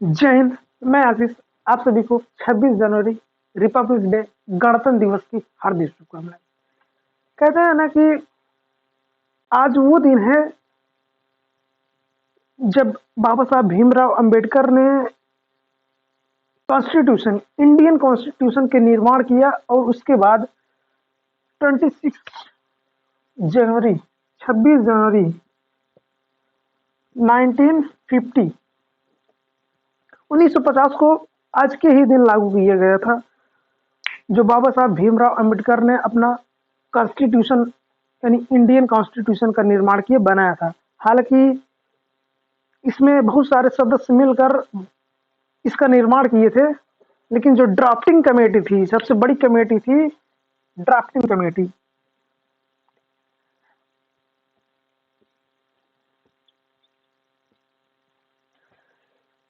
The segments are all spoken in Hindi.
जय हिंद। मैं आशीष। आप सभी को 26 जनवरी रिपब्लिक डे गणतंत्र दिवस की हार्दिक शुभकामनाएं। कहते हैं ना कि आज वो दिन है जब बाबा साहब भीमराव अंबेडकर ने कॉन्स्टिट्यूशन इंडियन कॉन्स्टिट्यूशन के निर्माण किया और उसके बाद 26 जनवरी 26 जनवरी 1950 1950 को आज के ही दिन लागू किया गया था, जो बाबा साहब भीमराव अंबेडकर ने अपना कॉन्स्टिट्यूशन यानी इंडियन कॉन्स्टिट्यूशन का निर्माण किए बनाया था। हालांकि इसमें बहुत सारे सदस्य मिलकर इसका निर्माण किए थे, लेकिन जो ड्राफ्टिंग कमेटी थी, सबसे बड़ी कमेटी थी ड्राफ्टिंग कमेटी।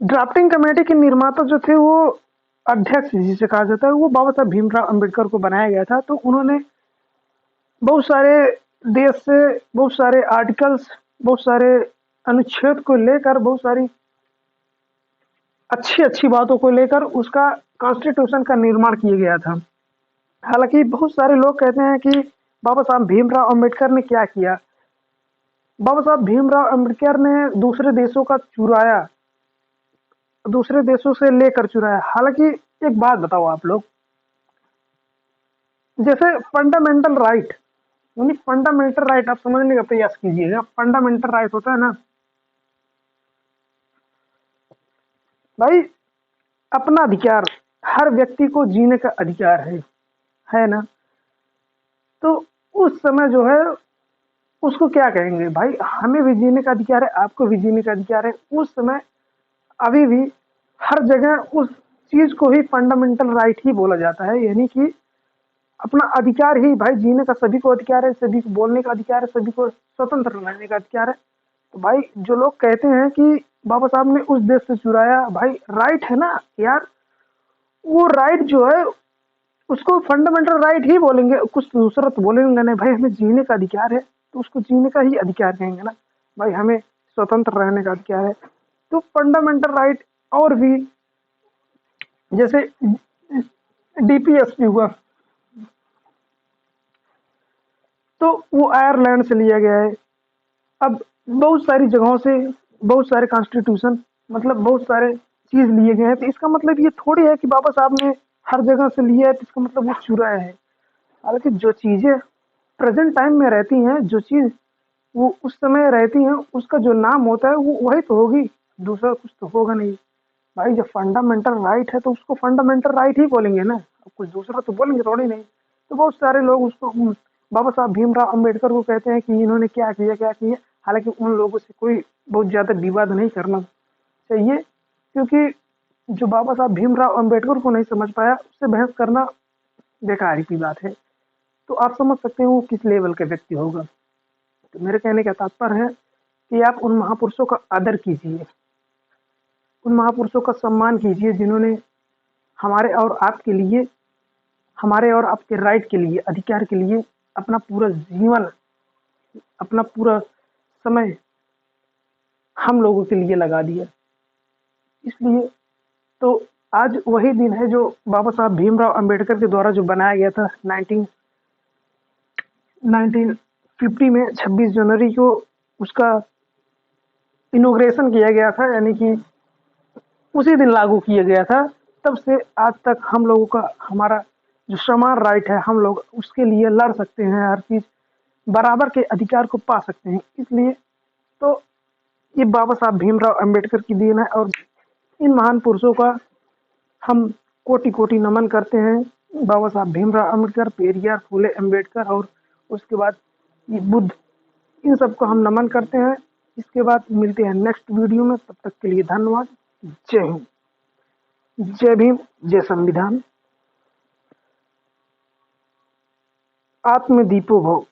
ड्राफ्टिंग कमेटी के निर्माता जो थे वो अध्यक्ष जिसे कहा जाता है, वो बाबा साहब भीमराव अंबेडकर को बनाया गया था। तो उन्होंने बहुत सारे देश से बहुत सारे आर्टिकल्स, बहुत सारे अनुच्छेद को लेकर, बहुत सारी अच्छी अच्छी बातों को लेकर उसका कॉन्स्टिट्यूशन का निर्माण किया गया था। हालांकि बहुत सारे लोग कहते हैं कि बाबा साहब भीमराव अंबेडकर ने क्या किया। बाबा साहब भीमराव अंबेडकर ने दूसरे देशों का चुराया, दूसरे देशों से लेकर चुराया। हालांकि एक बात बताओ आप लोग, जैसे फंडामेंटल राइट यानी फंडामेंटल राइट आप समझने का प्रयास कीजिएगा। फंडामेंटल राइट होता है ना भाई, अपना अधिकार, हर व्यक्ति को जीने का अधिकार है ना। तो उस समय जो है उसको क्या कहेंगे भाई, हमें भी जीने का अधिकार है, आपको भी जीने का अधिकार है। उस समय अभी भी हर जगह उस चीज को ही फंडामेंटल राइट ही बोला जाता है, यानी कि अपना अधिकार ही भाई, जीने का सभी को अधिकार है, सभी को बोलने का अधिकार है, सभी को स्वतंत्र रहने का अधिकार है। तो भाई जो लोग कहते हैं कि बाबा साहब ने उस देश से चुराया, भाई राइट है ना यार, वो राइट जो है उसको फंडामेंटल राइट ही बोलेंगे, कुछ दूसरा तो बोलेंगे नहीं। भाई हमें जीने का अधिकार है तो उसको जीने का ही अधिकार कहेंगे ना। भाई हमें स्वतंत्र रहने का अधिकार है। तो फंडामेंटल राइट और भी, जैसे डीपीएसपी हुआ, तो वो आयरलैंड से लिया गया है। अब बहुत सारी जगहों से बहुत सारे कॉन्स्टिट्यूशन, मतलब बहुत सारे चीज लिए गए हैं। तो इसका मतलब ये थोड़ी है कि बाबा साहब ने हर जगह से लिया है तो इसका मतलब वो चुराया है। हालांकि जो चीजें प्रेजेंट टाइम में रहती हैं, जो चीज वो उस समय रहती हैं, उसका जो नाम होता है वो वही तो होगी, दूसरा कुछ तो होगा नहीं। भाई जब फंडामेंटल राइट है तो उसको फंडामेंटल राइट ही बोलेंगे ना, अब कुछ दूसरा तो बोलेंगे थोड़ी नहीं। तो बहुत सारे लोग उसको बाबा साहब भीमराव अंबेडकर को कहते हैं कि इन्होंने क्या किया क्या किया। हालांकि उन लोगों से कोई बहुत ज्यादा विवाद नहीं करना चाहिए, क्योंकि जो बाबा साहब भीमराव अंबेडकर को नहीं समझ पाया उससे बहस करना बेकार की बात है। तो आप समझ सकते हैं वो किस लेवल के व्यक्ति होगा। तो मेरे कहने का तात्पर्य है कि आप उन महापुरुषों का आदर कीजिए, उन महापुरुषों का सम्मान कीजिए जिन्होंने हमारे और आपके लिए, हमारे और आपके राइट के लिए, अधिकार के लिए अपना पूरा जीवन, अपना पूरा समय हम लोगों के लिए लगा दिया। इसलिए तो आज वही दिन है जो बाबा साहब भीमराव अंबेडकर के द्वारा जो बनाया गया था 1950 में 26 जनवरी को उसका इनोग्रेशन किया गया था, यानी कि उसी दिन लागू किया गया था। तब से आज तक हम लोगों का, हमारा जो समान राइट है, हम लोग उसके लिए लड़ सकते हैं, हर चीज बराबर के अधिकार को पा सकते हैं। इसलिए तो ये बाबा साहब भीमराव अंबेडकर की देन है, और इन महान पुरुषों का हम कोटि कोटि नमन करते हैं। बाबा साहब भीमराव अंबेडकर, पेरियार, फूले अंबेडकर, और उसके बाद ये बुद्ध, इन सबको हम नमन करते हैं। इसके बाद मिलते हैं नेक्स्ट वीडियो में, तब तक के लिए धन्यवाद। जय हिंद, जय भीम, जय संविधान। आत्मदीपो भव।